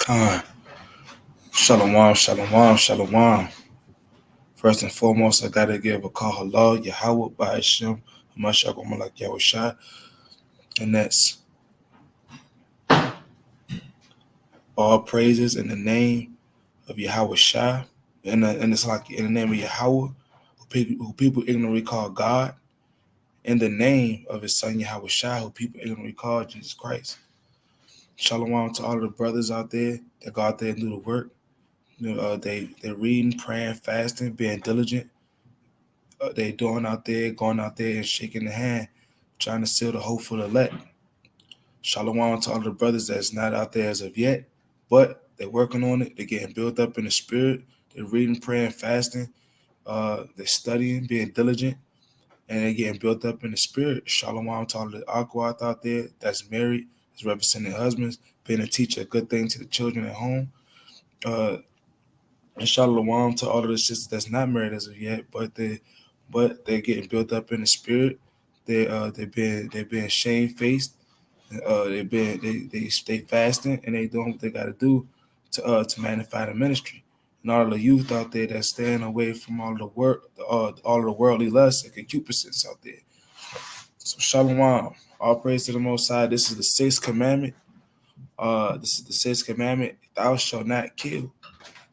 Khan. Shalom, shalom, shalom. First and foremost, I gotta give a call hello, Yahweh by Hashem, Hamashiach Malak Yahushua, and that's all praises in the name of Yahweh Shai, and it's like in the name of Yahweh, who people ignorantly call God, in the name of His Son Yahweh Shai, who people ignorantly call Jesus Christ. Shalom to all of the brothers out there that go out there and do the work. They're reading, praying, fasting, being diligent. They doing out there, going out there and shaking the hand, trying to seal the hope for the elect. Shalom to all the brothers that's not out there as of yet, but they're working on it. They're getting built up in the spirit. They're reading, praying, fasting. They're studying, being diligent, and they're getting built up in the spirit. Shalom to all the Aquat out there that's married, that's representing husbands, being a teacher, a good thing to the children at home. And shalom to all of the sisters that's not married as of yet, but they're getting built up in the spirit. They've been shamefaced. They stay fasting and they doing what they got to do to magnify the ministry. And all of the youth out there that's staying away from all of the work, all of the worldly lusts and concupiscence out there. So shalom, all praise to the Most High. This is the sixth commandment. Thou shalt not kill.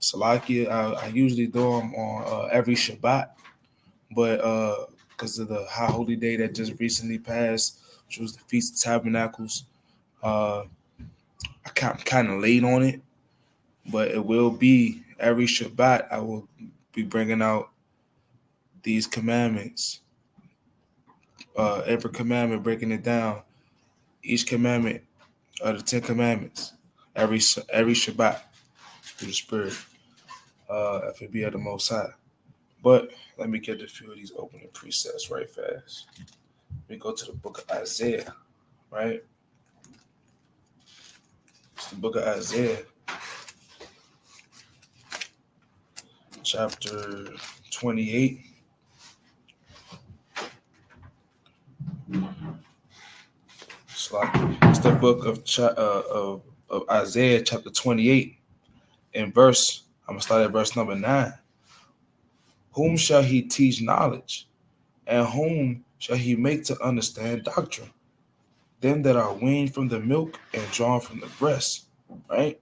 Salakia, I usually do them on every Shabbat, but because of the high holy day that just recently passed, which was the Feast of Tabernacles, I kind of late on it, but it will be every Shabbat. I will be bringing out these commandments, every commandment, breaking it down, each commandment of the 10 Commandments, every Shabbat through the Spirit, if it be of the Most High. But let me get a few of these opening precepts right fast. We go to the book of Isaiah, right? It's the book of Isaiah, chapter 28. It's the book of Isaiah, chapter 28, and verse. I'm gonna start at verse number 9. Whom shall he teach knowledge, and whom shall he make to understand doctrine? Them that are weaned from the milk and drawn from the breast, right?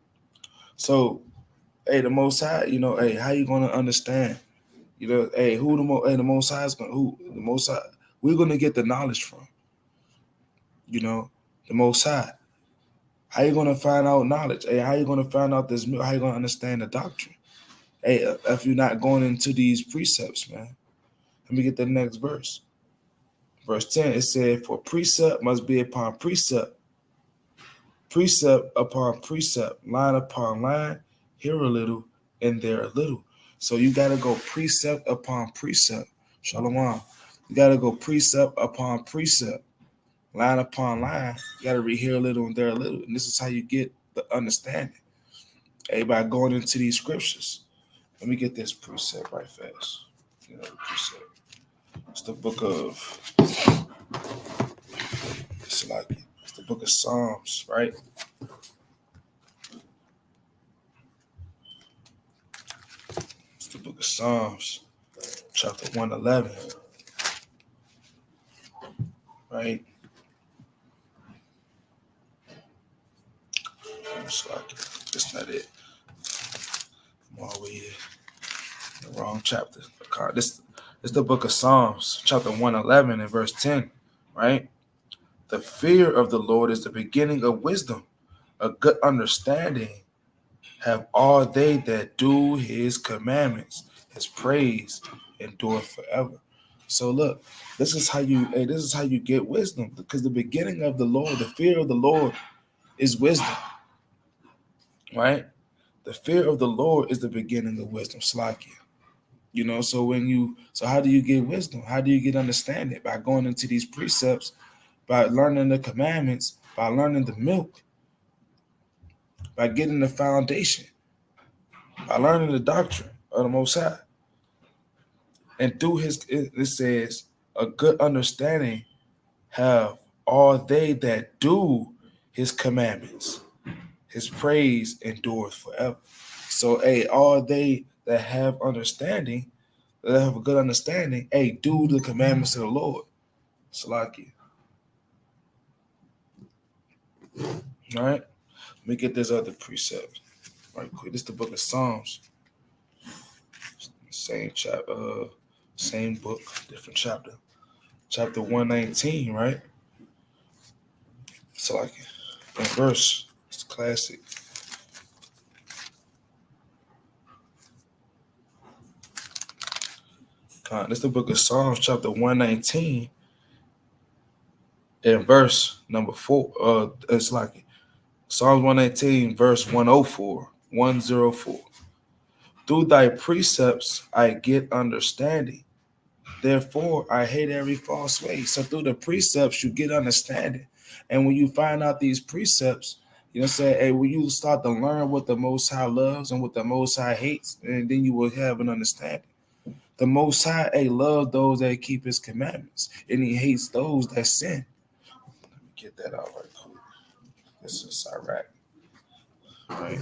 So, hey, the Most High, hey, how you gonna understand? Hey, the Most High is gonna who the Most High? We're gonna get the knowledge from, the Most High. How you gonna find out knowledge? Hey, how you gonna find out this milk? How you gonna understand the doctrine? Hey, if you're not going into these precepts, man. Let me get the next verse. Verse 10, it said, for precept must be upon precept, precept upon precept, line upon line, here a little and there a little. So you got to go precept upon precept. Shalom. You got to go precept upon precept, line upon line. You got to read here a little and there a little. And this is how you get the understanding. Hey, by going into these scriptures. Let me get this precept right fast. Precept. It's the book of, it's the book of Psalms, right? It's the book of Psalms, chapter 111, right? It's not it. I'm all the way here. The wrong chapter. This is the book of Psalms, chapter 111 and verse 10, right? The fear of the Lord is the beginning of wisdom. A good understanding have all they that do his commandments. His praise endure forever. So look, this is how you get wisdom, because the beginning of the Lord, the fear of the Lord is wisdom, right? The fear of the Lord is the beginning of wisdom. Slakia. So how do you get wisdom? How do you get understanding? By going into these precepts, by learning the commandments, by learning the milk, by getting the foundation, by learning the doctrine of the Most High. And through it says, a good understanding have all they that do his commandments. his praise endureth forever. So, hey, all they that have understanding, that have a good understanding, hey, do the commandments of the Lord. Salaki. All right? Let me get this other precept right quick. This is the book of Psalms. Same chapter, same book, different chapter. Chapter 119, right? Salaki. And verse. It's classic. This is the book of Psalms, chapter 119, and verse number 4. It's like Psalms 119, verse 104. 104. Through thy precepts I get understanding. Therefore I hate every false way. So through the precepts you get understanding. And when you find out these precepts, you know what I'm saying? Hey, when you start to learn what the Most High loves and what the Most High hates, and then you will have an understanding. The Most High, hey, loves those that keep his commandments, and he hates those that sin. Let me get that out right quick. This is Iraq. Right.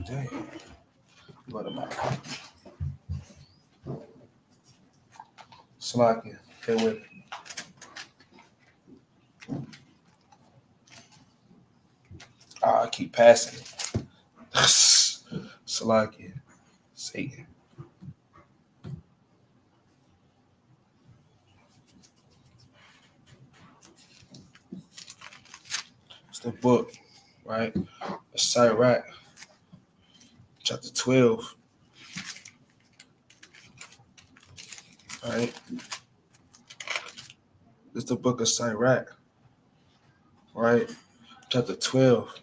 Damn. What am I? Slovakia. Stay with me. I keep passing it. Slovakia. Satan. It's the book, right? Sirach, chapter 12, right? It's the book of Sirach, right? Chapter 12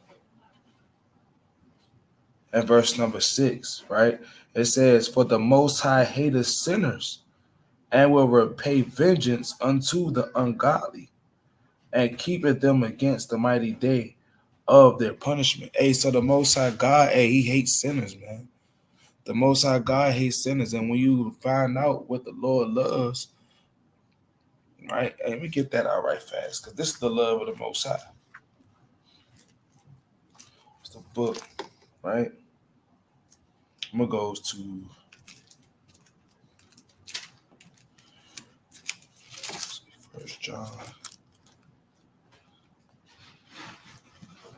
and verse number 6, right? It says, for the Most High hateth sinners and will repay vengeance unto the ungodly and keepeth them against the mighty day of their punishment. Hey, so the Most High God, hey, he hates sinners, man. The Most High God hates sinners. And when you find out what the Lord loves, right? Hey, let me get that out right fast, because this is the love of the Most High. It's the book, right? I'm going to go to First John,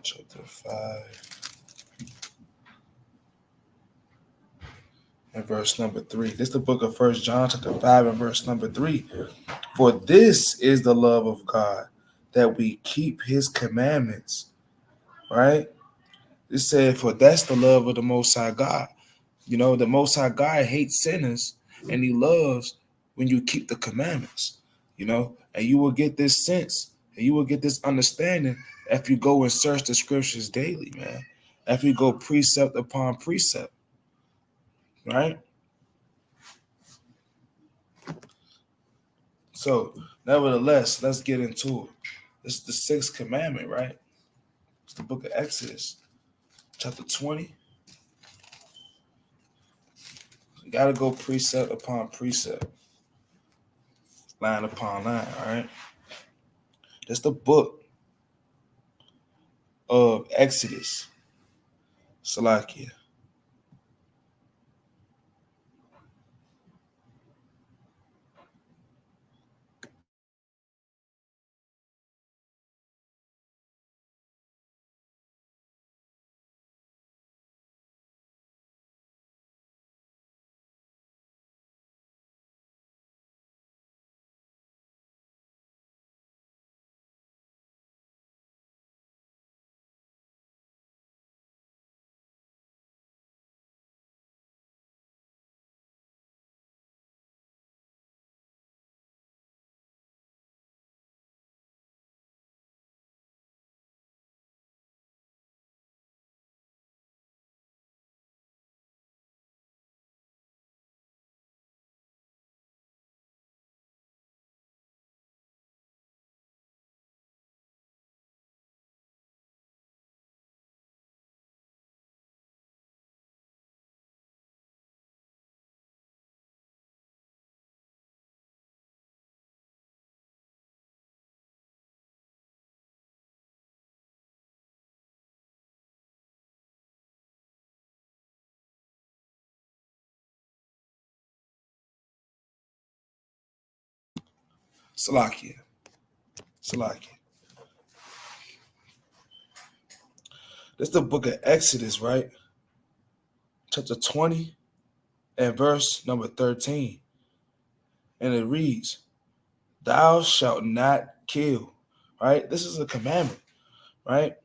chapter 5, and verse number 3. This is the book of First John, chapter 5, and verse number 3. For this is the love of God, that we keep his commandments, right? It said, for that's the love of the Most High God. You know, the Most High God hates sinners, and he loves when you keep the commandments, you know, and you will get this sense, and you will get this understanding if you go and search the scriptures daily, man. If you go precept upon precept, right? So, nevertheless, let's get into it. This is the sixth commandment, right? It's the book of Exodus, chapter 20. You got to go precept upon precept, line upon line, all right? That's the book of Exodus, Salakia. Salakia. Salakia. This is the book of Exodus, right? Chapter 20 and verse number 13. And it reads, thou shalt not kill, right? This is a commandment, right?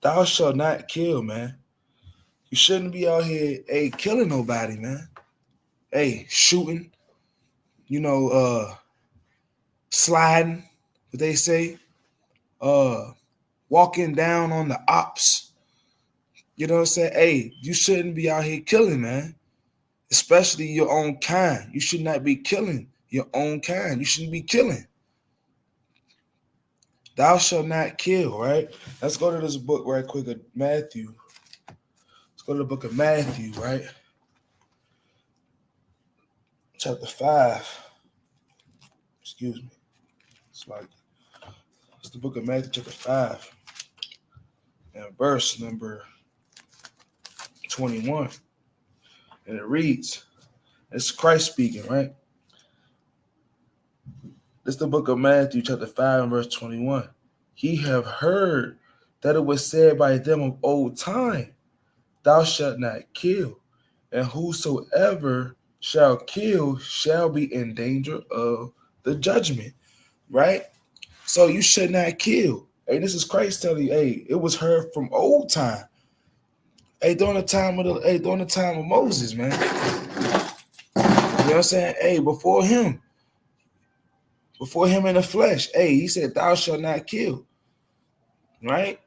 Thou shalt not kill, man. You shouldn't be out here, killing nobody, man. Shooting, sliding, what they say, walking down on the ops. You know what I'm saying? You shouldn't be out here killing, man. Especially your own kind. You should not be killing your own kind. You shouldn't be killing. Thou shalt not kill, right? Let's go to this book right quick of Matthew. Let's go to the book of Matthew, right? Chapter 5. Excuse me. It's the book of Matthew, chapter 5. And verse number 21. And it reads, it's Christ speaking, right? This is the book of Matthew, chapter 5, and verse 21. Ye have heard that it was said by them of old time, thou shalt not kill, and whosoever shall kill shall be in danger of the judgment, right? So you should not kill. This is Christ telling you, it was heard from old time. During the time of Moses, man. You know what I'm saying? Before him in the flesh, he said, thou shalt not kill. Right?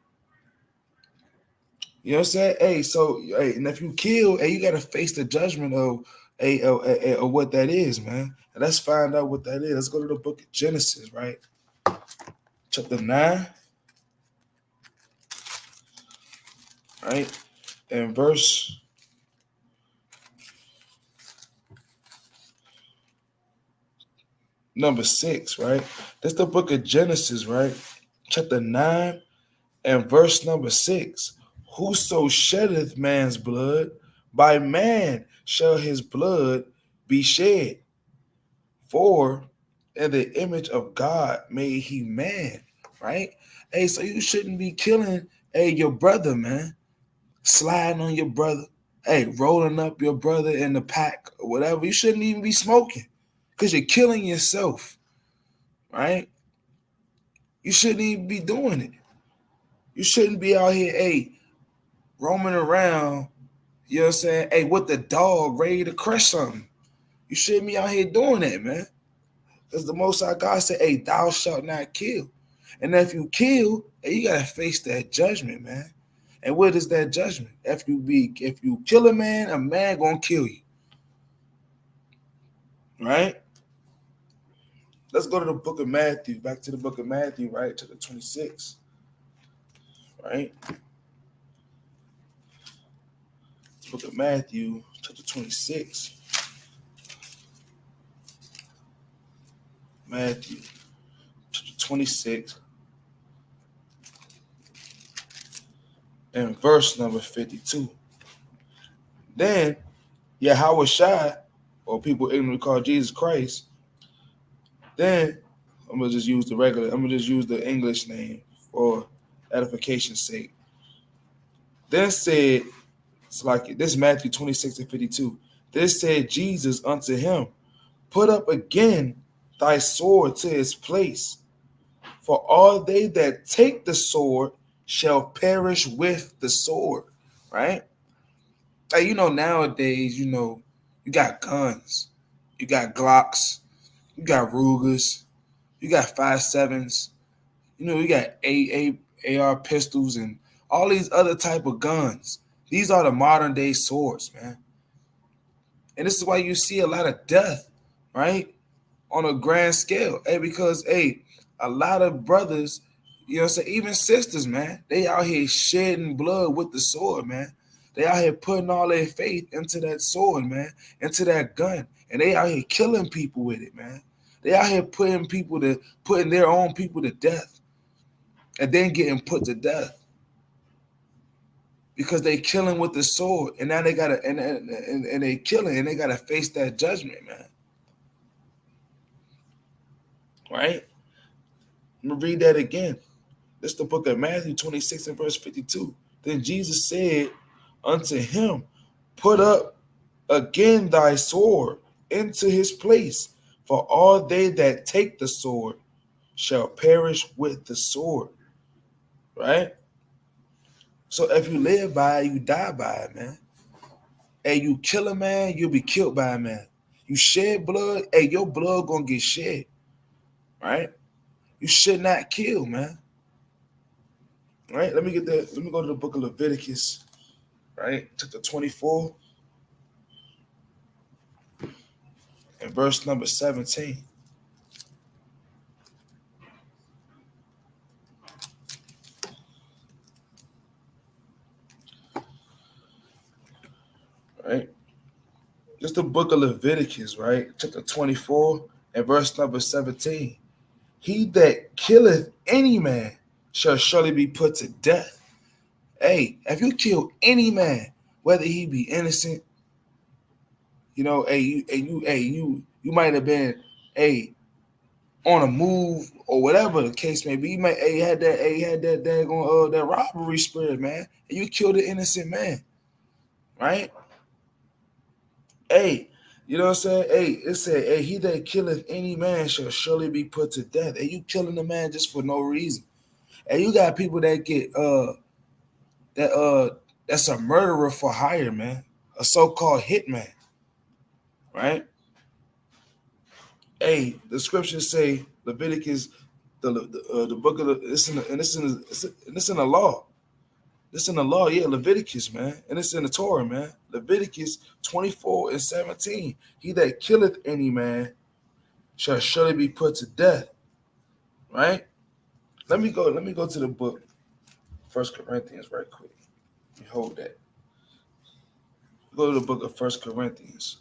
You know what I'm saying? And if you kill, you gotta face the judgment of what that is, man. And let's find out what that is. Let's go to the book of Genesis, right? Chapter 9. Right? And verse number 6, right? That's the book of Genesis, right? Chapter 9 and verse number 6. Whoso sheddeth man's blood, by man shall his blood be shed. For in the image of God made he man, right? So you shouldn't be killing, your brother, man. Sliding on your brother. Rolling up your brother in the pack or whatever. You shouldn't even be smoking because you're killing yourself, right? You shouldn't even be doing it. You shouldn't be out here, roaming around, you know what I'm saying, with the dog ready to crush something. You shouldn't be out here doing that, man. Because the Most High God said, thou shalt not kill. And if you kill, you got to face that judgment, man. And what is that judgment? If you kill a man going to kill you. Right? Let's go to the book of Matthew. Back to the book of Matthew, right? To the 26. Right? The book of Matthew, chapter 26. Matthew, chapter 26. And verse number 52. Then Yahweh Shai, or people ignorantly call Jesus Christ, then I'm gonna just use the English name for edification's sake. Then said, it's like this Matthew 26 and 52. This said Jesus unto him, put up again thy sword to his place, for all they that take the sword shall perish with the sword. Right? Nowadays, you got guns, you got Glocks, you got Rugers, you got 5.7s, you got AR pistols and all these other type of guns. These are the modern day swords, man. And this is why you see a lot of death, right? On a grand scale. Because a lot of brothers, even sisters, man, they out here shedding blood with the sword, man. They out here putting all their faith into that sword, man, into that gun. And they out here killing people with it, man. They out here putting their own people to death. And then getting put to death. Because they killing with the sword. And now they gotta and they killing and they gotta face that judgment, man. right? I'm going to read that again. This is the book of Matthew 26 and verse 52. Then Jesus said unto him, put up again thy sword into his place, for all they that take the sword shall perish with the sword. Right? So if you live by it, you die by it, man. Hey, you kill a man, you'll be killed by a man. You shed blood, hey, your blood gonna get shed. Right? You should not kill, man. Right? Let me get that. Let me go to the book of Leviticus, right? Chapter 24 and verse number 17. Right? Just the book of Leviticus, right? Chapter 24 and verse number 17. He that killeth any man shall surely be put to death. Hey, if you kill any man, whether he be innocent, you might have been, on a move or whatever the case may be. You might, had that daggone that robbery spirit, man, and you killed an innocent man, right? Hey, you know what I'm saying? Hey, it said, hey, he that killeth any man shall surely be put to death. Hey, you killing a man just for no reason. Hey, you got people that get that's a murderer for hire, man. A so-called hitman, right? Hey, the scriptures say Leviticus, the book of the it's in the, and it's in the law. It's in the law, yeah, Leviticus, man. And it's in the Torah, man. Leviticus 24 and 17. He that killeth any man shall surely be put to death. Right? Let me go to the book, 1 Corinthians, right quick. Hold that. Go to the book of 1 Corinthians,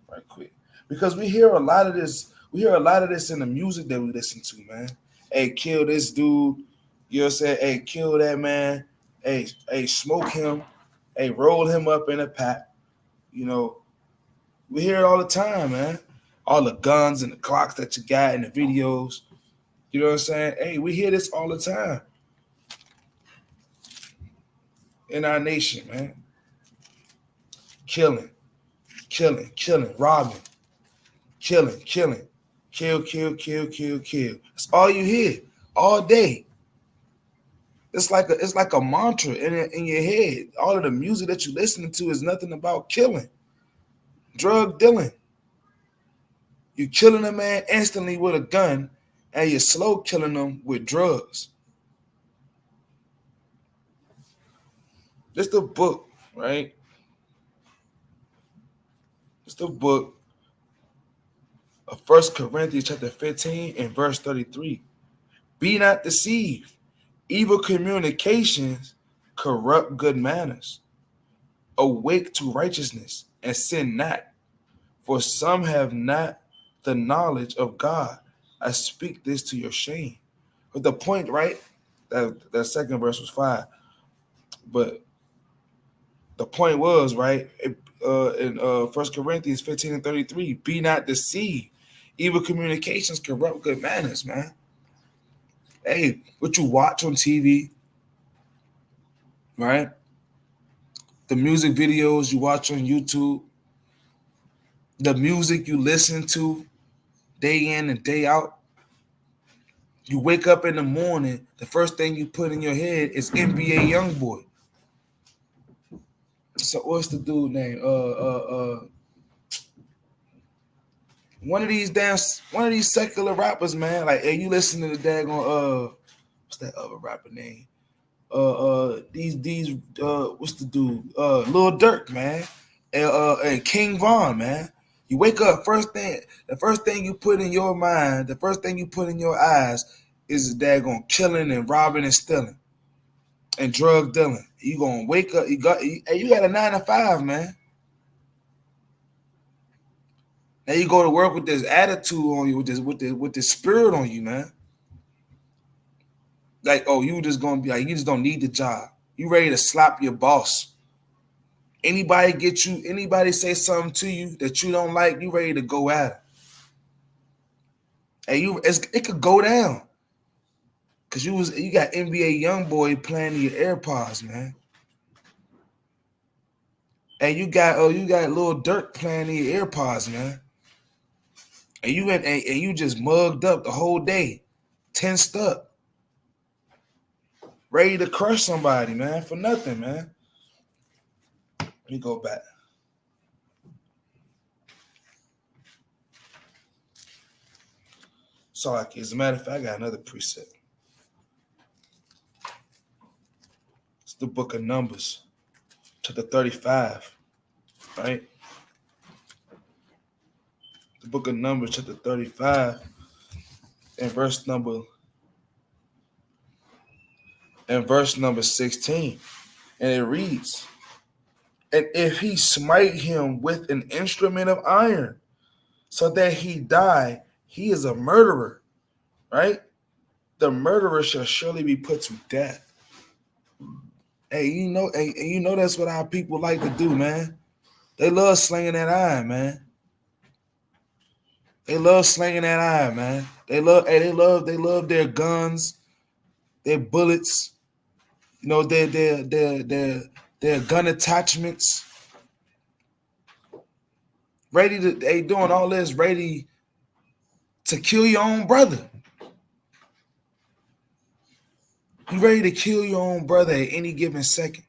right quick. Because we hear a lot of this in the music that we listen to, man. Hey, kill this dude. You know what I'm saying? Hey, kill that man. Hey, smoke him. Hey, roll him up in a pack. You know, we hear it all the time, man. All the guns and the clocks that you got in the videos. You know what I'm saying? Hey, we hear this all the time in our nation, man. Killing, robbing, killing, kill. That's all you hear all day. It's like a mantra in your head. All of the music that you're listening to is nothing about killing, drug dealing. You're killing a man instantly with a gun, and you're slow killing them with drugs. It's the book, right? It's the book of 1 Corinthians chapter 15 and verse 33. Be not deceived. Evil communications corrupt good manners. Awake to righteousness and sin not, for some have not the knowledge of God. I speak this to your shame. But the point, right? That second verse was 5. But the point was, right, in 1 Corinthians 15 and 33, be not deceived. Evil communications corrupt good manners, man. Hey, what you watch on TV, right? The music videos you watch on YouTube, the music you listen to day in and day out. You wake up in the morning, the first thing you put in your head is NBA Youngboy. So what's the dude name? One of these secular rappers, man. Like, hey, you listen to the daggone what's that other rapper name? What's the dude? Lil Durk, man. And King Von, man. You wake up, the first thing you put in your mind, the first thing you put in your eyes is daggone killing and robbing and stealing and drug dealing. You gonna wake up, you got a 9 to 5, man. Now you go to work with this attitude on you, with this spirit on you, man. Like, oh, you just gonna be like, you just don't need the job. You ready to slap your boss. Anybody say something to you that you don't like, you ready to go at it. And it could go down. Cause you got NBA YoungBoy playing in your AirPods, man. And you got Lil Durk playing in your AirPods, man. And you just mugged up the whole day, tensed up, ready to crush somebody, man, for nothing, man. Let me go back. So, like, as a matter of fact, I got another preset. It's the book of Numbers, chapter 35, right? The book of Numbers, chapter 35, and verse number 16. And it reads, and if he smite him with an instrument of iron, so that he die, he is a murderer, right? The murderer shall surely be put to death. Hey, you know that's what our people like to do, man. They love slinging that iron, man. They love slinging that iron, man. They love their guns, their bullets, you know, their gun attachments. They doing all this ready to kill your own brother. You ready to kill your own brother at any given second.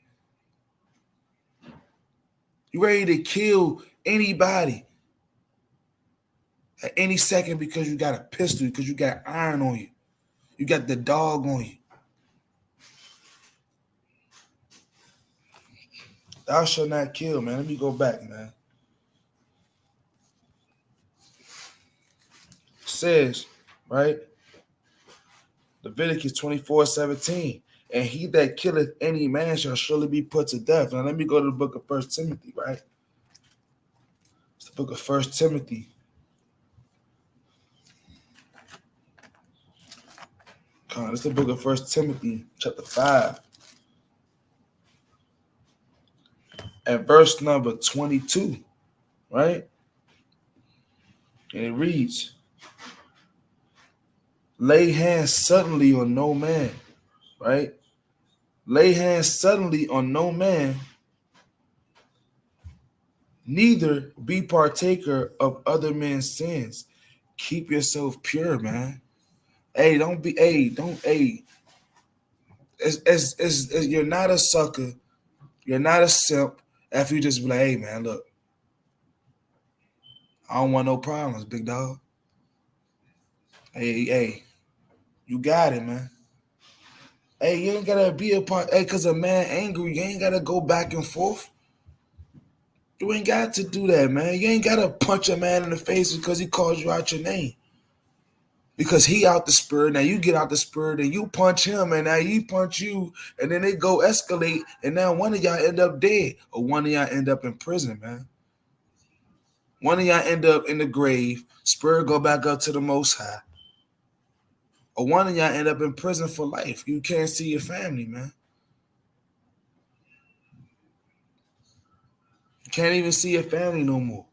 You ready to kill anybody at any second because you got a pistol, because you got iron on you. You got the dog on you. Thou shalt not kill, man. Let me go back, man. It says, right? Leviticus 24:17. And he that killeth any man shall surely be put to death. Now let me go to the book of 1 Timothy, right? It's the book of 1 Timothy. It's the book of 1 Timothy, chapter 5. And verse number 22, right? And it reads, lay hands suddenly on no man, right? Lay hands suddenly on no man, neither be partaker of other men's sins. Keep yourself pure, man. Hey, don't be, you're not a sucker. You're not a simp after you just be like, hey, man, look, I don't want no problems, big dog. Hey, you got it, man. Hey, you ain't gotta be a part. Hey, cause a man angry, you ain't gotta go back and forth. You ain't got to do that, man. You ain't gotta punch a man in the face because he calls you out your name. Because he out the spirit, now you get out the spirit and you punch him, and now he punch you, and then they go escalate, and now one of y'all end up dead, or one of y'all end up in prison, man. One of y'all end up in the grave, spirit go back up to the Most High. Or one of y'all end up in prison for life. You can't see your family, man. You can't even see your family no more.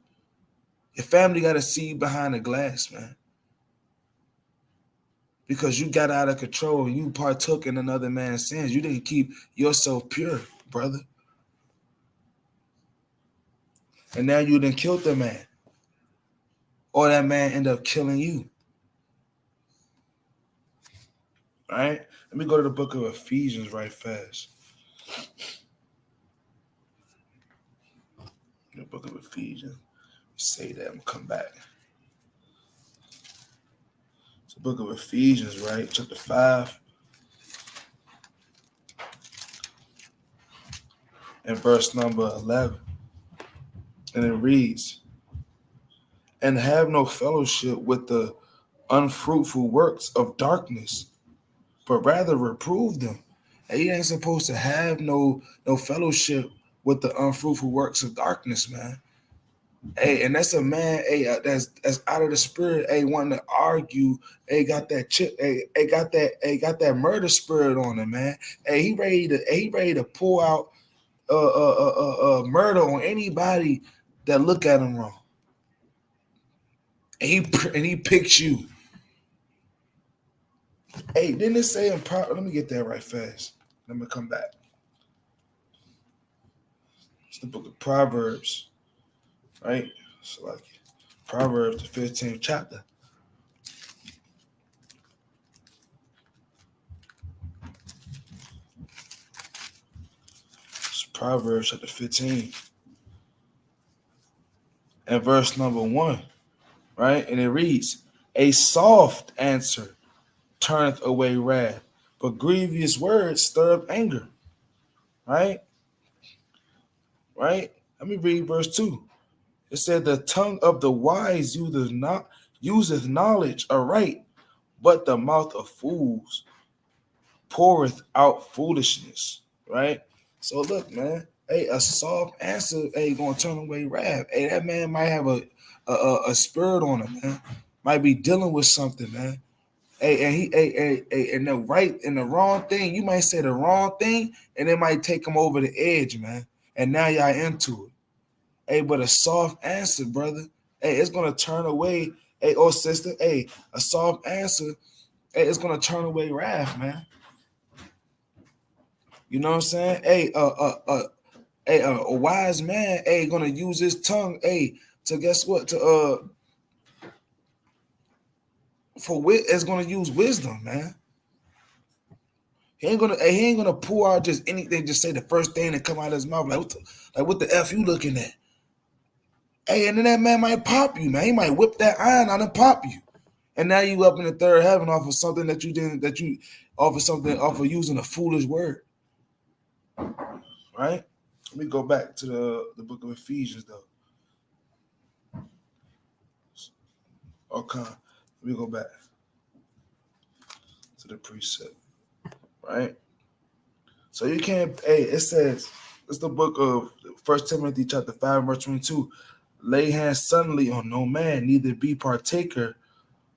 Your family got to see you behind the glass, man. Because you got out of control and you partook in another man's sins. You didn't keep yourself pure, brother. And now you done killed the man. Or that man end up killing you. All right? Let me go to the book of Ephesians right fast. The book of Ephesians. Say that, I'm going to come back. It's the book of Ephesians, right? Chapter 5. And verse number 11. And it reads, and have no fellowship with the unfruitful works of darkness, but rather reprove them. And you ain't supposed to have no fellowship with the unfruitful works of darkness, man. Hey, and that's a man, hey, that's out of the spirit, hey, wanting to argue, hey, got that chip, hey, got that murder spirit on him, man. Hey, he ready to pull out murder on anybody that look at him wrong. And he picks you. Hey, didn't it say in Let me get that right fast. Let me come back. It's the book of Proverbs, right? So like Proverbs, the 15th chapter. It's Proverbs chapter 15 and verse number 1, right? And it reads, "A soft answer turneth away wrath, but grievous words stir up anger." Right? Right? Let me read verse 2. It said, "The tongue of the wise useth knowledge aright, but the mouth of fools poureth out foolishness." Right? So look, man. Hey, a soft answer, hey, gonna turn away wrath. Hey, that man might have a spirit on him, man. Might be dealing with something, man. Hey, and and the right and the wrong thing, you might say the wrong thing, and it might take him over the edge, man. And now y'all into it. Hey, but a soft answer, brother. Hey, it's gonna turn away. Hey, oh sister. Hey, a soft answer. Hey, it's gonna turn away wrath, man. You know what I'm saying? Hey, a wise man. Hey, gonna use his tongue. Hey, to guess what? It's gonna use wisdom, man. He ain't gonna pull out just anything, just say the first thing that come out of his mouth. Like what the F you looking at? Hey, and then that man might pop you, man. He might whip that iron out and pop you. And now you up in the third heaven off of something that you didn't, off of using a foolish word. Right? Let me go back to the book of Ephesians though. Okay. Let me go back to the precept. Right? So you can't, hey, it says, it's the book of 1 Timothy chapter 5, verse 22. "Lay hands suddenly on no man, neither be partaker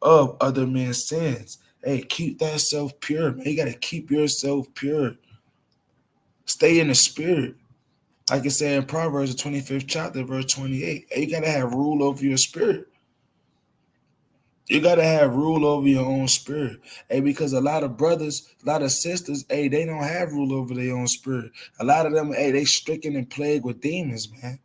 of other men's sins." Hey, keep that self pure, man. You got to keep yourself pure. Stay in the spirit. Like it said in Proverbs, the 25th chapter, verse 28. Hey, you got to have rule over your spirit. You got to have rule over your own spirit. Hey, because a lot of brothers, a lot of sisters, hey, they don't have rule over their own spirit. A lot of them, hey, they stricken and plagued with demons, man.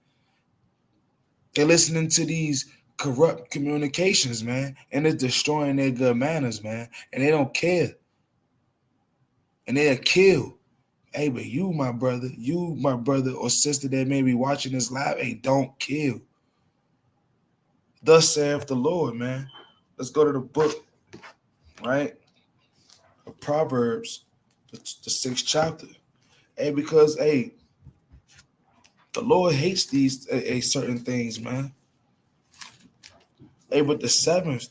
They're listening to these corrupt communications, man, and it's destroying their good manners, man. And they don't care. And they'll kill. Hey, but you, my brother or sister that may be watching this live, hey, don't kill. Thus saith the Lord, man. Let's go to the book, right? Of Proverbs, the 6th chapter. Hey, because, hey, the Lord hates these certain things, man. Hey, but the 7th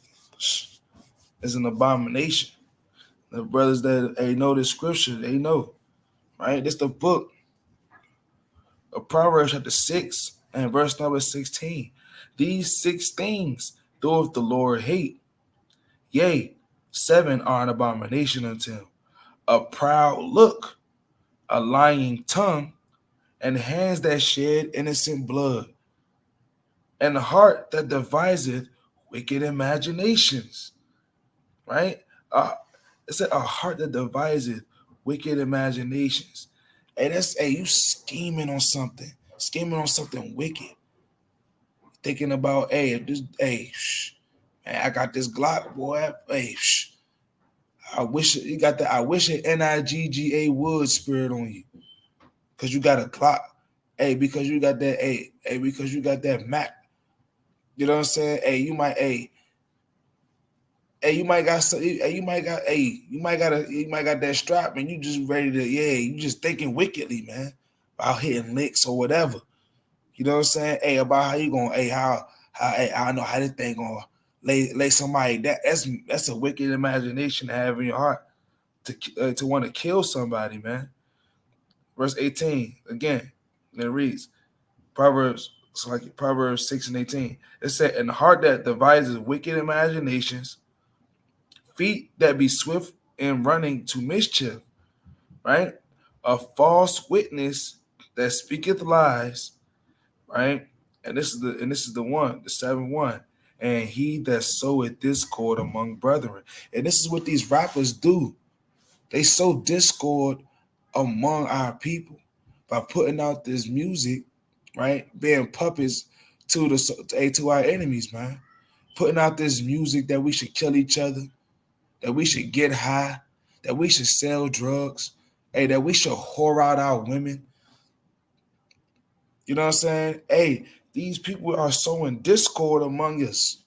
is an abomination. The brothers that know the scripture, they know, right? This the book of Proverbs chapter 6 and verse number 16. "These 6 things doeth the Lord hate. Yea, 7 are an abomination unto him: a proud look, a lying tongue, and hands that shed innocent blood, and a heart that deviseth wicked imaginations." Right? It said a heart that deviseth wicked imaginations. Hey, you scheming on something wicked. Thinking about, hey, man, I got this Glock, boy. Hey, I wish you got that. I wish an Nigga Wood spirit on you, cause you got a Glock. Hey, because you got that. Because you got that Mac. You know what I'm saying? Hey, you might. You might got some. You might got. You might got that strap, and you just ready to. Yeah, you just thinking wickedly, man, about hitting licks or whatever. You know what I'm saying? Hey, about how you gonna. I know how this thing gonna lay somebody. That's a wicked imagination to have in your heart to want to kill somebody, man. Verse 18 again. And it reads Proverbs. It's like Proverbs 6 and 18. It said, "In the heart that devises wicked imaginations, feet that be swift in running to mischief," right? "A false witness that speaketh lies," right? And this is the one, the 7-1. and he that soweth discord among brethren. And this is what these rappers do. They sow discord among our people by putting out this music, right? Being puppets to our enemies, man. Putting out this music that we should kill each other, that we should get high, that we should sell drugs, hey, that we should whore out our women. You know what I'm saying? Hey, these people are sowing discord among us.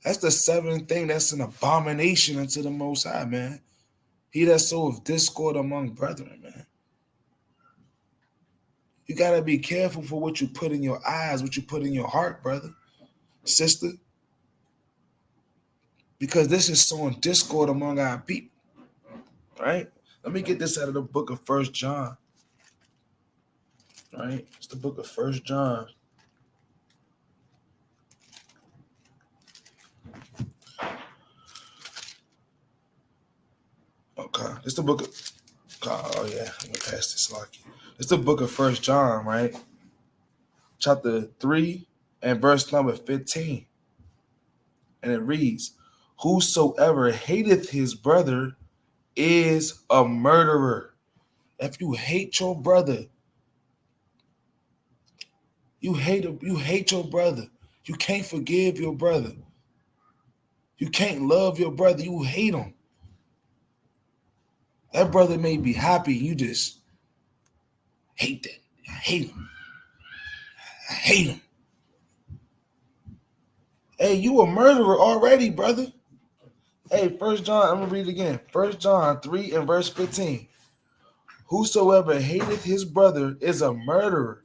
That's the seventh thing that's an abomination unto the Most High, man. He that soweth discord among brethren, man. You got to be careful for what you put in your eyes, what you put in your heart, brother, sister. Because this is sowing discord among our people, right? Let me get this out of the book of 1 John, right? It's the book of 1 John. Okay, it's the book of, oh yeah, I'm going to pass this lucky. It's the book of 1 John, right? Chapter 3 and verse number 15. And it reads, whosoever hateth his brother is a murderer. If you hate your brother, you hate your brother. You can't forgive your brother. You can't love your brother. You hate him. That brother may be happy. You just hate that. I hate him. I hate him. Hey, you a murderer already, brother. Hey, 1 John, I'm going to read it again. 1 John 3 and verse 15. Whosoever hateth his brother is a murderer,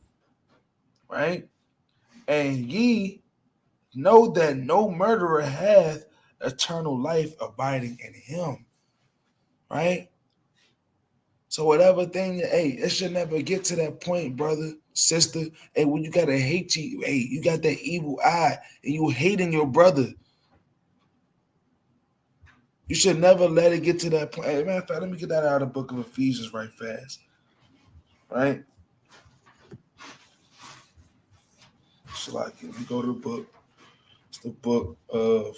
right? And ye know that no murderer hath eternal life abiding in him, right? So whatever thing, hey, it should never get to that point, brother, sister. Hey, when you gotta hate you, hey, you got that evil eye and you hating your brother. You should never let it get to that point. Hey, matter of fact, let me get that out of the book of Ephesians right fast. Right? So like if you go to the book, it's the book of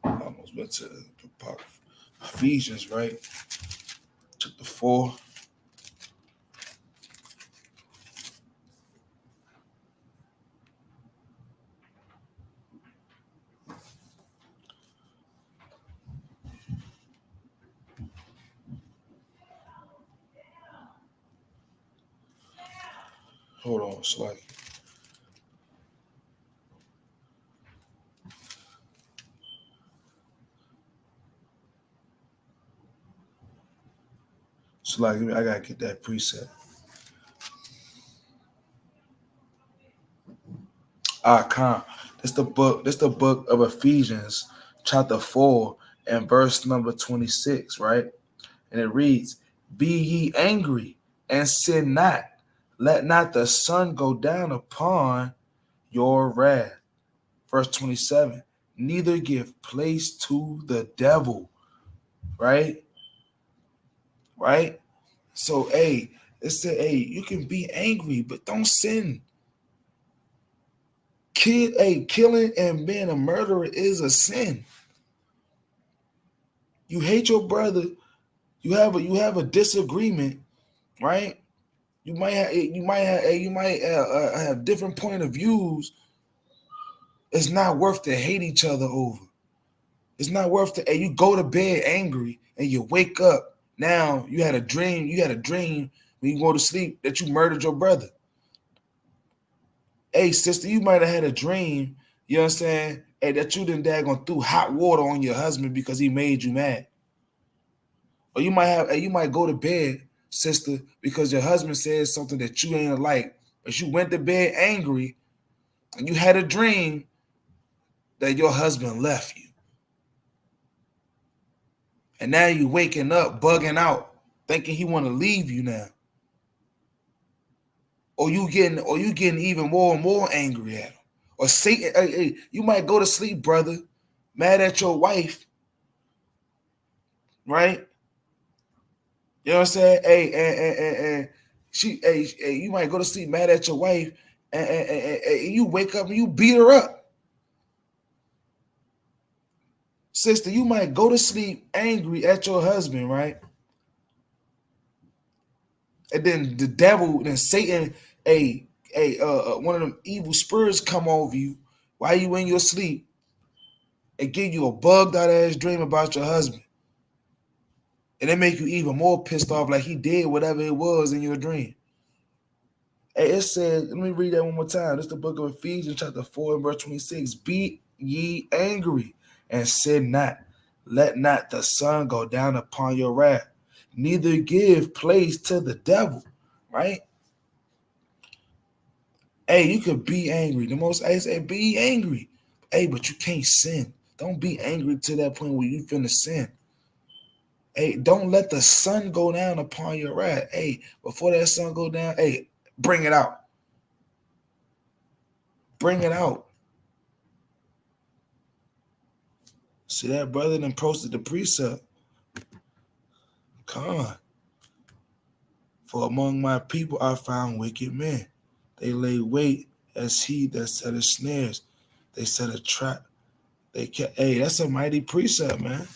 I almost went to the book of Ephesians, right? Chapter 4. Hold on, it's like I gotta get that preset. Come. This the book of Ephesians, chapter 4, and verse number 26, right? And it reads, be ye angry and sin not. Let not the sun go down upon your wrath. Verse 27, neither give place to the devil. Right? Right? So, hey, it said, hey, you can be angry, but don't sin. Killing and being a murderer is a sin. You hate your brother. You have a disagreement, right? You might have different point of views. It's not worth to hate each other over. It's not worth to. You go to bed angry and you wake up. Now you had a dream. You had a dream when you go to sleep that you murdered your brother. Hey, sister, you might have had a dream. You know what I'm saying? Hey, that you done daggone threw hot water on your husband because he made you mad. Or you might go to bed, sister, because your husband said something that you ain't like, but you went to bed angry and you had a dream that your husband left you. And now you waking up, bugging out, thinking he want to leave you now. Or you getting even more and more angry at him. Or Satan, you might go to sleep, brother, mad at your wife, right? You know what I'm saying? Hey, you might go to sleep mad at your wife, and you wake up and you beat her up. Sister, you might go to sleep angry at your husband, right? And then the devil, then Satan, one of them evil spirits come over you while you in your sleep and give you a bugged out ass dream about your husband. And it make you even more pissed off, like he did whatever it was in your dream. Hey, it said, let me read that one more time. This is the book of Ephesians, chapter 4, and verse 26. Be ye angry and sin not. Let not the sun go down upon your wrath. Neither give place to the devil. Right? Hey, you could be angry. The most I say, be angry. Hey, but you can't sin. Don't be angry to that point where you finna sin. Hey, don't let the sun go down upon your wrath. Hey, before that sun go down, hey, bring it out. Bring it out. See that brother then posted the precept. Come on. For among my people I found wicked men. They lay wait as he that set a snares. They set a trap. They kept, hey, that's a mighty precept, man.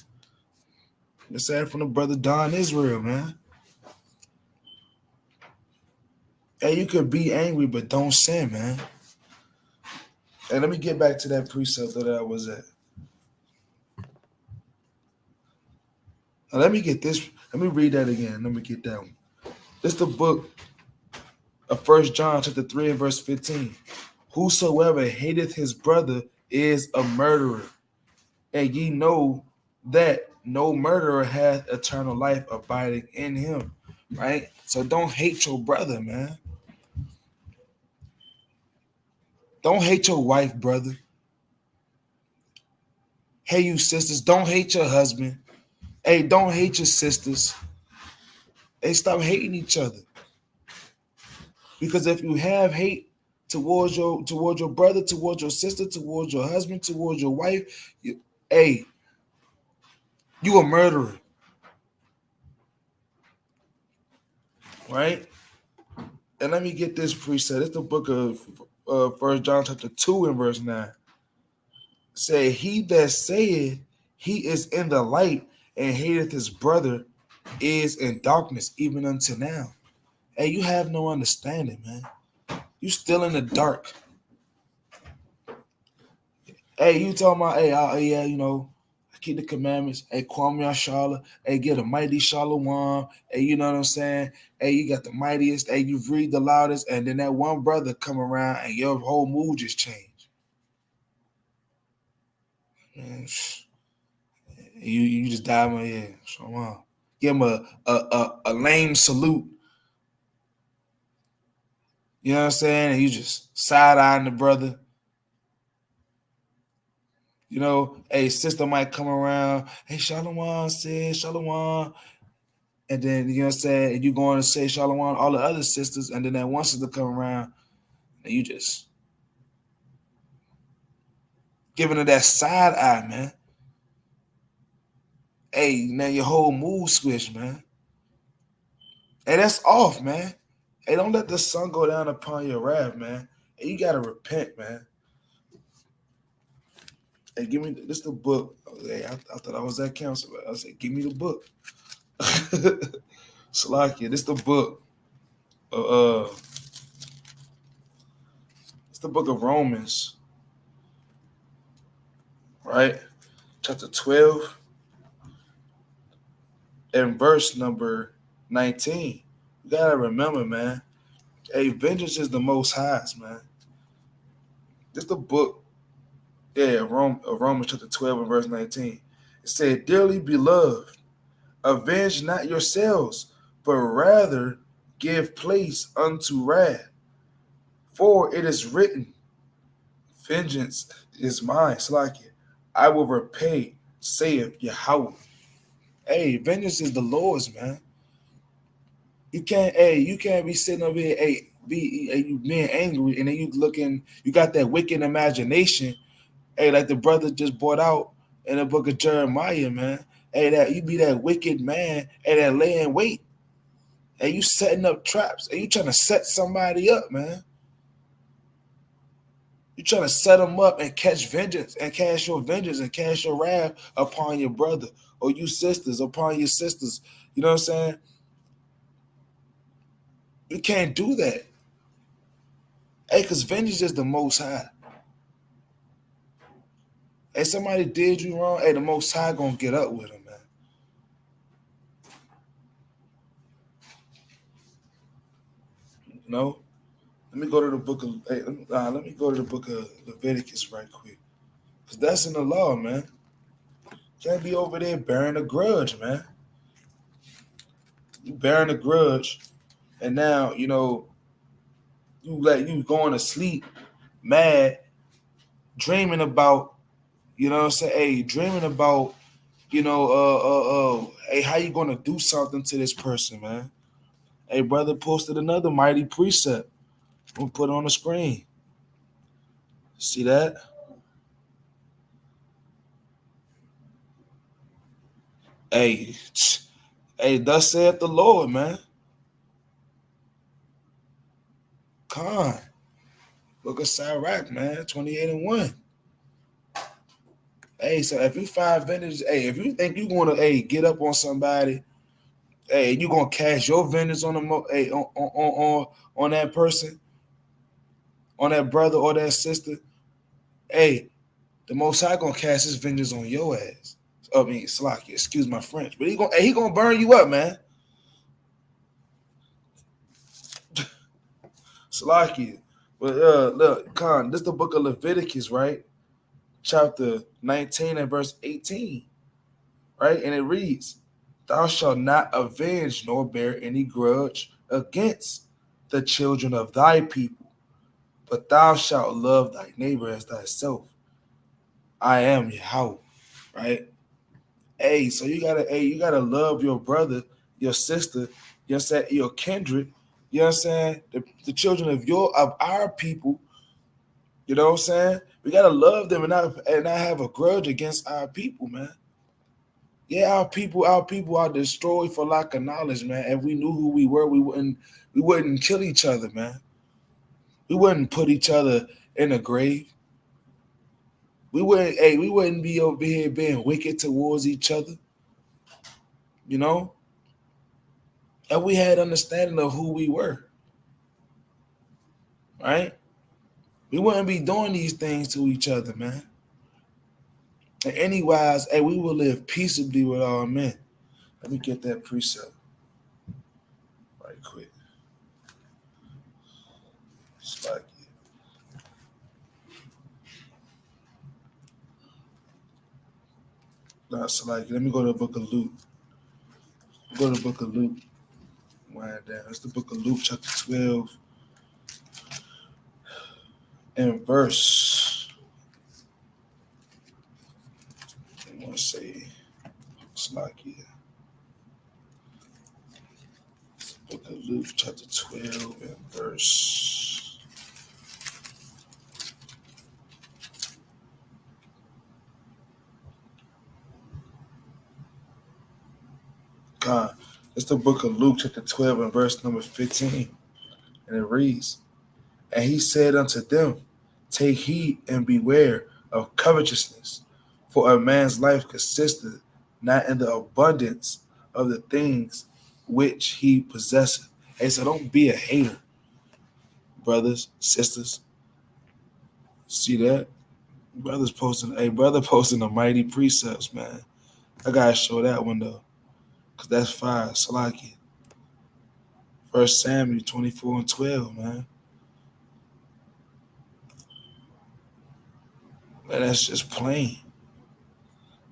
It's that from the brother Don Israel, man. Hey, you could be angry, but don't sin, man. Hey, let me get back to that precept that I was at. Now, let me get this. Let me read that again. Let me get that one. This is the book of 1 John chapter 3 and verse 15. Whosoever hateth his brother is a murderer. And ye know that no murderer hath eternal life abiding in him. Right? So don't hate your brother, man. Don't hate your wife, brother. Hey, you sisters, don't hate your husband. Hey, don't hate your sisters. Hey, stop hating each other. Because if you have hate towards your brother, towards your sister, towards your husband, towards your wife, you a murderer. Right? And let me get this precept. It's the book of 1 John chapter 2 and verse 9. Say, he that saith he is in the light and hateth his brother is in darkness even unto now. Hey, you have no understanding, man. You still in the dark. Hey, you talking about, hey, yeah, you know, I keep the commandments. Hey, Kwame Ashala. Hey, get a mighty Shalom. Hey, you know what I'm saying? Hey, you got the mightiest. Hey, you read the loudest. And then that one brother come around and your whole mood just changed. Man, you just dive in my head. Shalom. Give him a lame salute. You know what I'm saying? And you just side-eyeing the brother. You know, hey, sister might come around. Hey, Shalom, sis, Shalom. And then, you know what I'm saying? And you going to say Shalom, all the other sisters. And then that one sister come around. And you just giving her that side eye, man. Hey, now your whole mood switch, man. Hey, that's off, man. Hey, don't let the sun go down upon your wrath, man. Hey, you got to repent, man. Hey, give me this the book. Hey, I thought I was that counselor. I said, give me the book. Salakia, this the book. It's the book of Romans, right? Chapter 12 and verse number 19. You gotta remember, man. Hey, vengeance is the most highest, man. This the book, of Romans chapter 12 and verse 19. It said, dearly beloved, avenge not yourselves, but rather give place unto wrath. For it is written, vengeance is mine, Slakia. I will repay, saith Yahweh. Hey, vengeance is the Lord's, man. You can't be sitting over here, you being angry, and then you got that wicked imagination. Hey, like the brother just brought out in the book of Jeremiah, man. Hey, that you be that wicked man, and that laying wait. Hey, you setting up traps. Hey, you trying to set somebody up, man. You trying to set them up and catch vengeance and cast your vengeance and cast your wrath upon your brother or you sisters, upon your sisters. You know what I'm saying? You can't do that. Hey, because vengeance is the most high. Hey, somebody did you wrong. Hey, the most high gonna get up with them, man. You know? Let me go to the book of hey, let me go to the book of Leviticus right quick. Because that's in the law, man. Can't be over there bearing a grudge, man. You bearing a grudge, and now, you going to sleep mad, dreaming about, what I'm saying, hey, dreaming about, hey, how you gonna do something to this person, man? Hey, brother posted another mighty precept. We'll put it on the screen. See that? Hey, hey, thus saith the Lord, man. Con, look at Sirach, man, 28-1. Hey, so if you find vengeance, hey, if you think you gonna, hey, get up on somebody, hey, you gonna cast your vengeance on them, hey, on that person, on that brother or that sister, hey, the Most High gonna cast his vengeance on your ass. I mean, Slacky, excuse my French, but he gonna burn you up, man. Slacky. But look, Khan, this is the book of Leviticus, right? Chapter 19 and verse 18, right? And it reads, Thou shalt not avenge nor bear any grudge against the children of thy people, but thou shalt love thy neighbor as thyself. I am Yahweh, right? Hey, so you gotta love your brother, your sister, your kindred, you know what I'm saying? The children of our people, you know what I'm saying? We gotta love them and not have a grudge against our people, man. Yeah, our people are destroyed for lack of knowledge, man. If we knew who we were, we wouldn't kill each other, man. We wouldn't put each other in a grave. We wouldn't be over here being wicked towards each other, you know? And we had understanding of who we were, right? We wouldn't be doing these things to each other, man. And anywise, hey, we will live peaceably with all men. Let me get that precept right quick. It's like, that's like, let me go to the book of Luke. Go to the book of Luke. Wind down. It's the book of Luke, chapter 12, and verse. I want to say, it's like, yeah. It's the book of Luke, chapter 12, and verse. God, it's the book of Luke, chapter 12, and verse number 15. And it reads, And he said unto them, Take heed and beware of covetousness, for a man's life consisteth not in the abundance of the things which he possesseth. Hey, so don't be a hater, brothers, sisters. See that? Brother posting the mighty precepts, man. I gotta show that one though, because that's fire. Salaki. First Samuel 24-12, man. Man, that's just plain.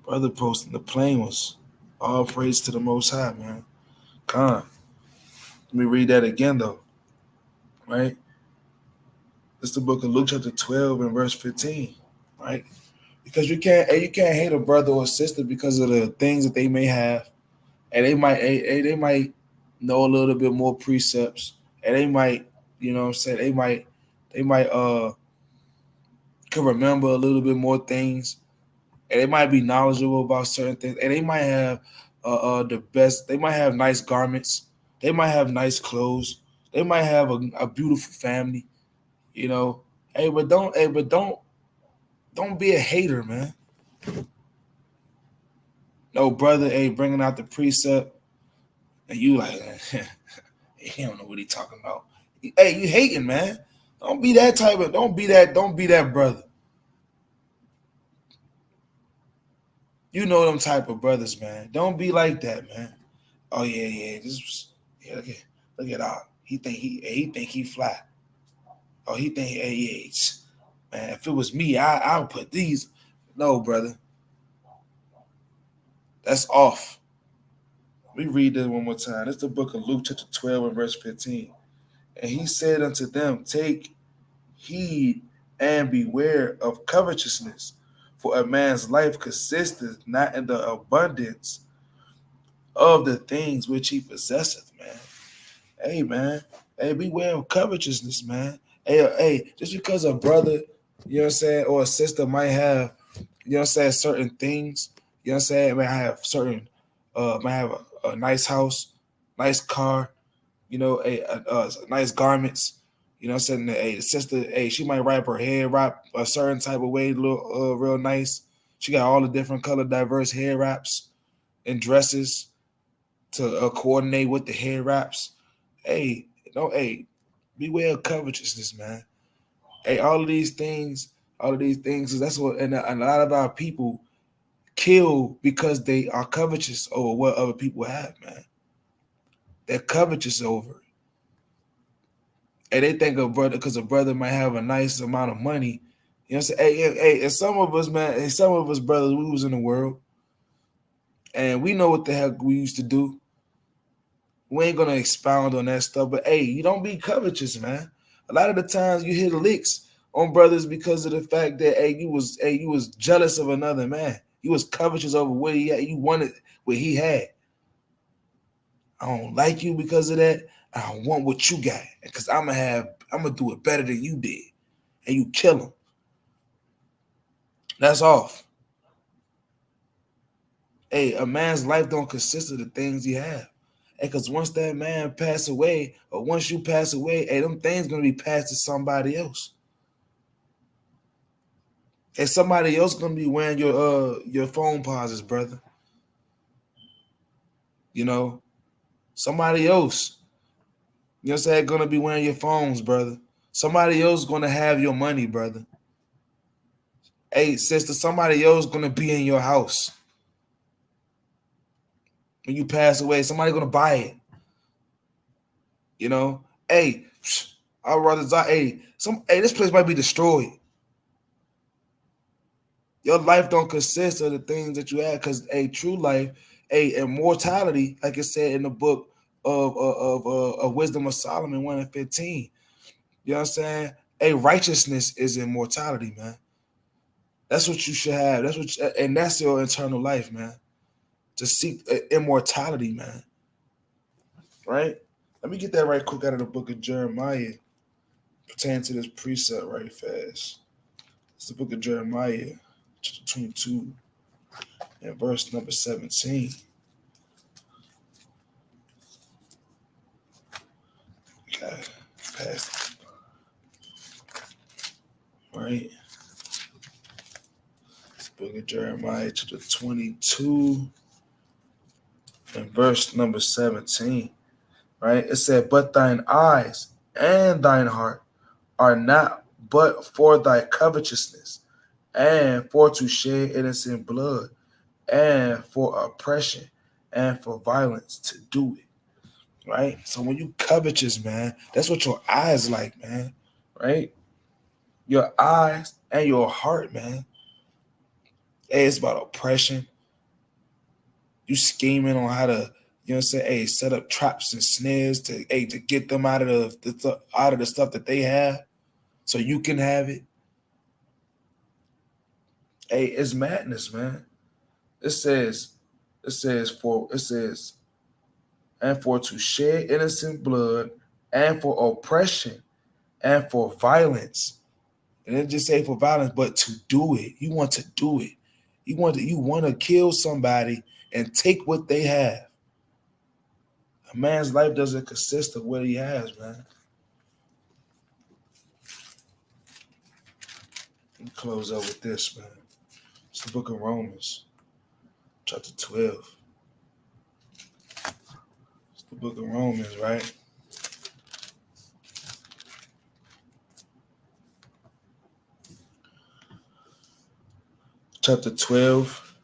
Brother posting the plain was all praise to the Most High, man. Con. Let me read that again, though. Right? It's the book of Luke, chapter 12, and verse 15. Right? Because you can't hate a brother or sister because of the things that they may have, and they might know a little bit more precepts, and they might, you know what I'm saying, they might can remember a little bit more things, and they might be knowledgeable about certain things, and they might have the best. They might have nice garments. They might have nice clothes. They might have a beautiful family. You know, Don't be a hater, man. No, brother, bringing out the precept, and you like, he don't know what he talking about. Hey, you hating, man. Don't be that type of. Don't be that brother. You know them type of brothers, man. Don't be like that, man. Oh yeah. Look at all. He think he fly. Oh, he think man. If it was me, I'll put these. No, brother, that's off. We read this one more time. It's the book of Luke, chapter 12, and verse 15. And he said unto them, take heed and beware of covetousness, for a man's life consisteth not in the abundance of the things which he possesseth, man. Hey, man. Hey, beware of covetousness, man. Hey, just because a brother, you know what I'm saying, or a sister might have, you know what I'm saying, certain things, you know what I'm saying, might have certain, might have a nice house, nice car, you know, nice garments, you know what I'm saying, hey, the sister, hey, she might wrap her hair, wrap a certain type of way, look real nice. She got all the different color, diverse hair wraps and dresses to coordinate with the hair wraps. Hey, hey, beware of covetousness, man. Hey, all of these things, that's what, and a lot of our people kill because they are covetous over what other people have, man. They're covetous over it. And they think a brother, because a brother might have a nice amount of money. You know what I'm saying? And some of us, man, and some of us brothers, we was in the world, and we know what the heck we used to do. We ain't gonna expound on that stuff, but hey, you don't be covetous, man. A lot of the times you hit licks on brothers because of the fact that you was jealous of another man. You was covetous over what he had. You wanted what he had. I don't like you because of that. I don't want what you got because I'm gonna do it better than you did, and you kill him. That's off. Hey, a man's life don't consist of the things he have. Because once that man pass away, or once you pass away, hey, them things gonna be passed to somebody else. And somebody else gonna be wearing your phone pauses, brother. You know, somebody else, you know what I'm saying, gonna be wearing your phones, brother. Somebody else gonna have your money, brother. Hey, sister, somebody else gonna be in your house. When you pass away, somebody gonna buy it. You know, hey, I'd rather die. Hey, this place might be destroyed. Your life don't consist of the things that you have, because a true life, a immortality, like it said in the book of Wisdom of Solomon 1:15. You know what I'm saying? A righteousness is immortality, man. That's what you should have. And that's your eternal life, man. To seek immortality, man. Right? Let me get that right quick out of the book of Jeremiah, pertaining to this precept right fast. It's the book of Jeremiah, chapter 22, and verse number 17. Okay, past right. It's the book of Jeremiah, chapter 22, and verse number 17. Right? It said, but thine eyes and thine heart are not but for thy covetousness, and for to shed innocent blood, and for oppression, and for violence to do it. Right? So when you covetous, man, that's what your eyes like, man. Right? Your eyes and your heart, man. Hey, it's about oppression. You scheming on how to, you know what I'm saying, hey, set up traps and snares to get them out of the stuff that they have so you can have it. Hey, it's madness, man. It says, and for to shed innocent blood, and for oppression, and for violence. And it just say for violence, but to do it. You want to do it. You want to kill somebody and take what they have. A man's life doesn't consist of what he has, man. Let me close up with this, man. It's the book of Romans, chapter 12. It's the book of Romans, right? Chapter 12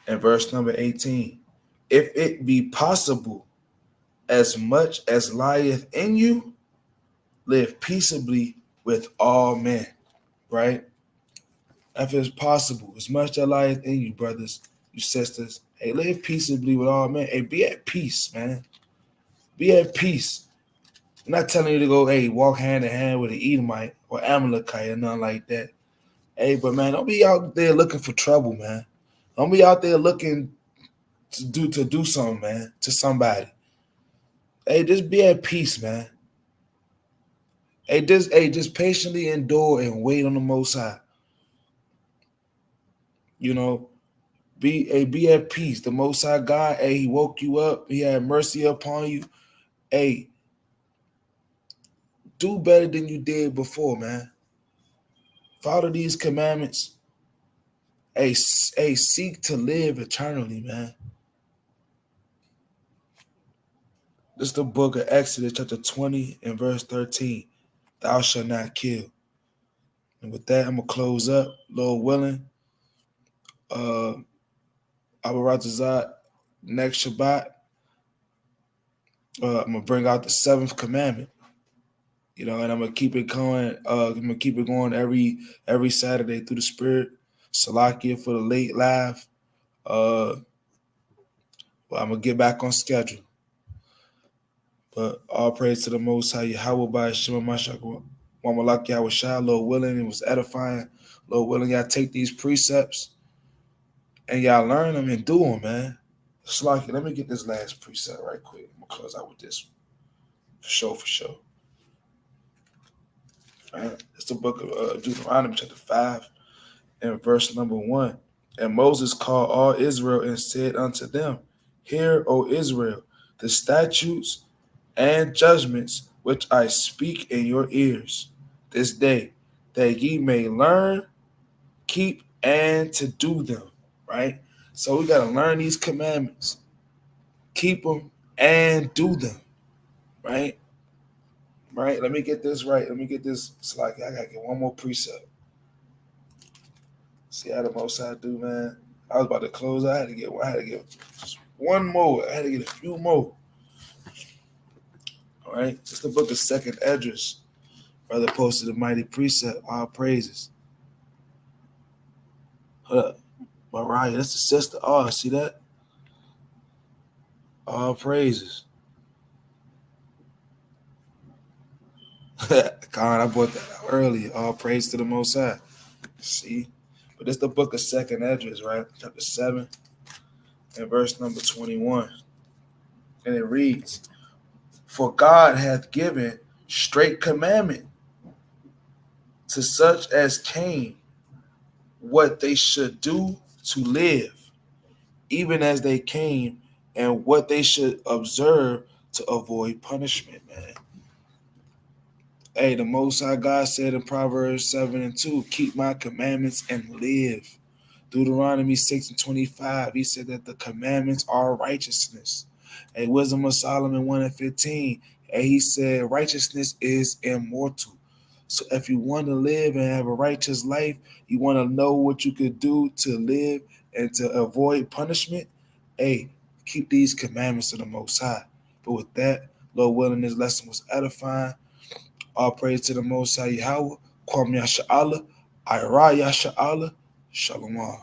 and verse number 18. If it be possible, as much as lieth in you, live peaceably with all men, right? If it's possible, as much as lieth in you, brothers, you sisters, hey, live peaceably with all men. Hey, be at peace, man. Be at peace. I'm not telling you to go, hey, walk hand in hand with an Edomite or Amalekite or nothing like that. Hey, but man, don't be out there looking for trouble, man. Don't be out there looking to do something, man, to somebody. Hey, just be at peace, man. Just patiently endure and wait on the Most High. You know, be at peace. The Most High God, hey, He woke you up. He had mercy upon you. Hey, do better than you did before, man. Follow these commandments. Hey, seek to live eternally, man. This is the book of Exodus, chapter 20 and verse 13. Thou shalt not kill. And with that, I'm going to close up. Lord willing, Abaratazat, next Shabbat, I'm going to bring out the seventh commandment. You know, and I'm going to keep it going. I'm going to keep it going every Saturday through the Spirit. Salakia for the late live. Well, I'm going to get back on schedule. But all praise to the Most High Yahweh by Shema Mashak Wamalak Yahweh Shah. Lord willing, it was edifying. Lord willing, y'all take these precepts and y'all learn them and do them, man. Slacky, let me get this last precept right quick. I'm going to close out with this one. For sure. All right. It's the book of Deuteronomy, chapter 5, and verse number 1. And Moses called all Israel and said unto them, Hear, O Israel, the statutes and judgments which I speak in your ears this day, that ye may learn, keep, and to do them. Right? So we got to learn these commandments, keep them, and do them. Right? Right? Let me get this right. Let me get this. It's like I got to get one more precept. See how the Most I do, man. I was about to close. I had to get just one more. I had to get a few more. All right. It's the book of Second Esdras. Brother posted a mighty precept. All praises. Hold up. Mariah, that's the sister. Oh, see that? All praises. Con, I brought that out earlier. All praise to the Most High. See? But it's the book of Second Esdras, right? Chapter 7 and verse number 21. And it reads, For God hath given straight commandment to such as came what they should do to live, even as they came, and what they should observe to avoid punishment, man. Hey, the Most High God said in Proverbs 7:2, keep my commandments and live. Deuteronomy 6:25, he said that the commandments are righteousness. A Wisdom of Solomon 1:15, and he said righteousness is immortal. So if you want to live and have a righteous life, you want to know what you could do to live and to avoid punishment, hey, keep these commandments of the Most High. But with that, Lord willing, this lesson was edifying. All praise to the Most High Yahweh. Kwam Yasha'Allah. Ira Yasha'Allah. Shalom.